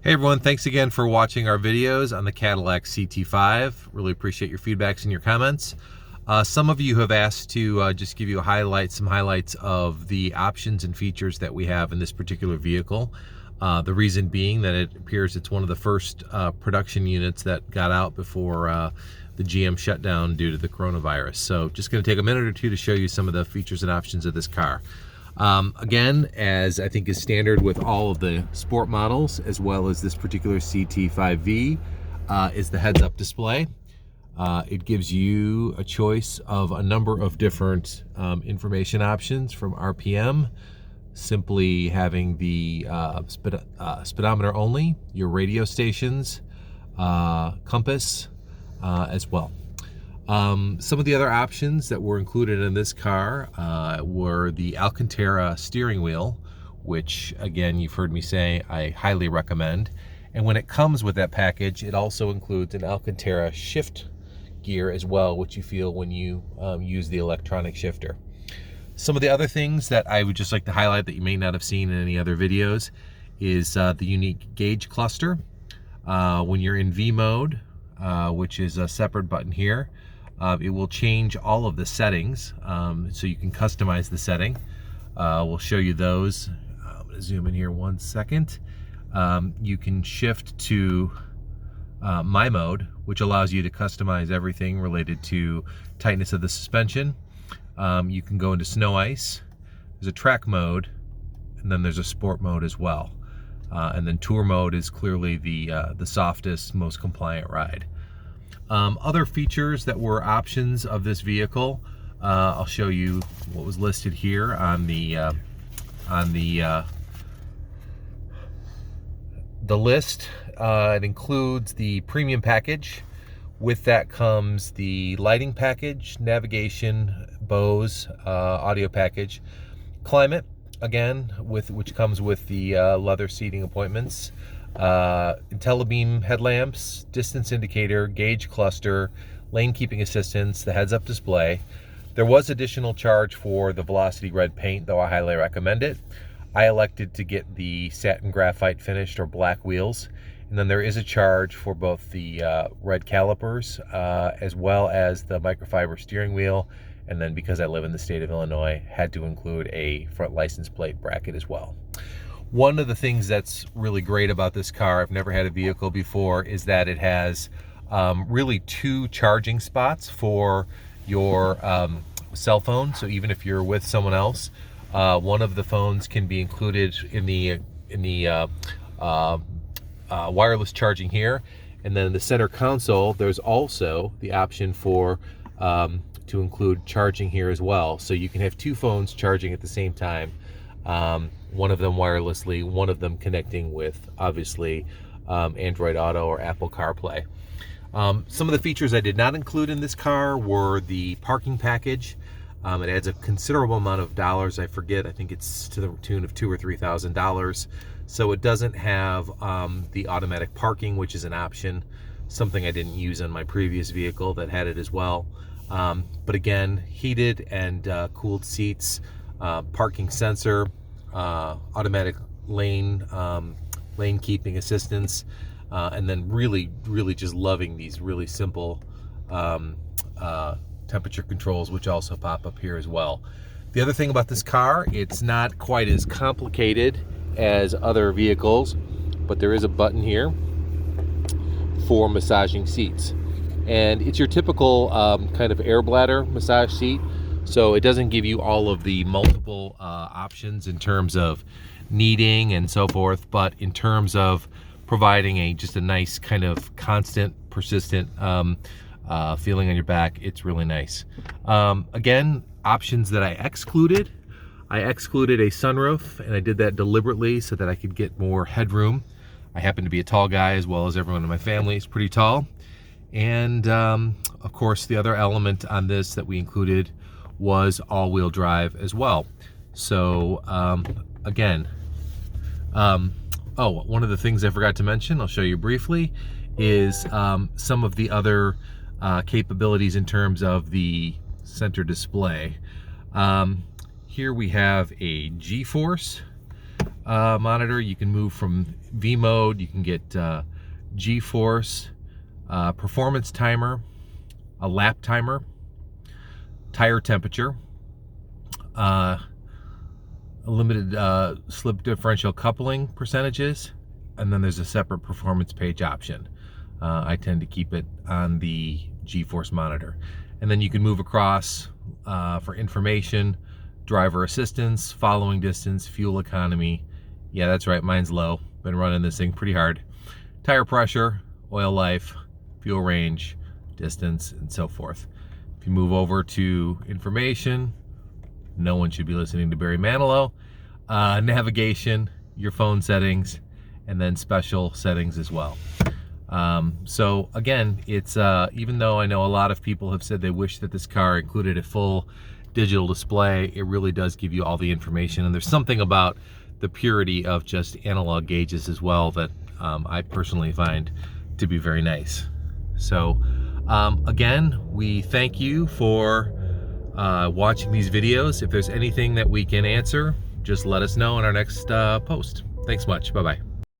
Hey everyone, thanks again for watching our videos on the Cadillac CT5. Really appreciate your feedbacks and your comments. Some of you have asked to just give you some highlights of the options and features that we have in this particular vehicle. The reason being that it appears it's one of the first production units that got out before the GM shutdown due to the coronavirus. So just going to take a minute or two to show you some of the features and options of this car. Again, as I think is standard with all of the sport models, as well as this particular CT5-V, is the heads-up display. It gives you a choice of a number of different information options, from RPM, simply having the speedometer only, your radio stations, compass as well. Some of the other options that were included in this car were the Alcantara steering wheel, which again, you've heard me say, I highly recommend. And when it comes with that package, it also includes an Alcantara shift gear as well, which you feel when you use the electronic shifter. Some of the other things that I would just like to highlight that you may not have seen in any other videos is the unique gauge cluster. When you're in V mode, which is a separate button here, it will change all of the settings, so you can customize the setting. We'll show you those. I'm going to zoom in here 1 second. You can shift to My Mode, which allows you to customize everything related to tightness of the suspension. You can go into Snow Ice. There's a Track Mode, and then there's a Sport Mode as well. And then Tour Mode is clearly the softest, most compliant ride. Other features that were options of this vehicle, I'll show you what was listed here on the list. It includes the premium package. With that comes the lighting package, navigation, Bose audio package, climate, again, which comes with the leather seating appointments, IntelliBeam headlamps, distance indicator, gauge cluster, lane keeping assistance, the heads-up display. There was additional charge for the Velocity red paint, though I highly recommend it. I elected to get the satin graphite finished or black wheels, and then there is a charge for both the red calipers as well as the microfiber steering wheel. And then, because I live in the state of Illinois, had to include a front license plate bracket as well. One of the things that's really great about this car, I've never had a vehicle before, is that it has really 2 charging spots for your cell phone. So even if you're with someone else, one of the phones can be included in the wireless charging here. And then in the center console, there's also the option for to include charging here as well. So you can have 2 phones charging at the same time. One of them wirelessly, one of them connecting with, obviously, Android Auto or Apple CarPlay. Some of the features I did not include in this car were the parking package. It adds a considerable amount of dollars. I forget, I think it's to the tune of $2,000 or $3,000. So it doesn't have the automatic parking, which is an option, something I didn't use on my previous vehicle that had it as well. But again, heated and cooled seats, parking sensor, automatic lane keeping assistance, and then really just loving these really simple temperature controls, which also pop up here as well. The other thing about this car, it's not quite as complicated as other vehicles, but there is a button here for massaging seats. And it's your typical kind of air bladder massage seat. So it doesn't give you all of the multiple options in terms of kneading and so forth, but in terms of providing just a nice kind of constant, persistent feeling on your back, it's really nice. Again, options that I excluded a sunroof, and I did that deliberately so that I could get more headroom. I happen to be a tall guy, as well as everyone in my family is pretty tall. And of course, the other element on this that we included was all-wheel drive as well. So again, one of the things I forgot to mention, I'll show you briefly, is some of the other capabilities in terms of the center display. Here we have a G-force monitor. You can move from V mode. You can get G-force, performance timer, a lap timer, tire temperature, a limited slip differential coupling percentages, and then there's a separate performance page option. I tend to keep it on the G-force monitor. And then you can move across for information, driver assistance, following distance, fuel economy. Yeah, that's right, mine's low. Been running this thing pretty hard. Tire pressure, oil life, fuel range, distance, and so forth. If you move over to information, no one should be listening to Barry Manilow. Navigation, your phone settings, and then special settings as well. So again, it's even though I know a lot of people have said they wish that this car included a full digital display, it really does give you all the information. And there's something about the purity of just analog gauges as well that I personally find to be very nice. So again, we thank you for watching these videos. If there's anything that we can answer, just let us know in our next post. Thanks much. Bye-bye.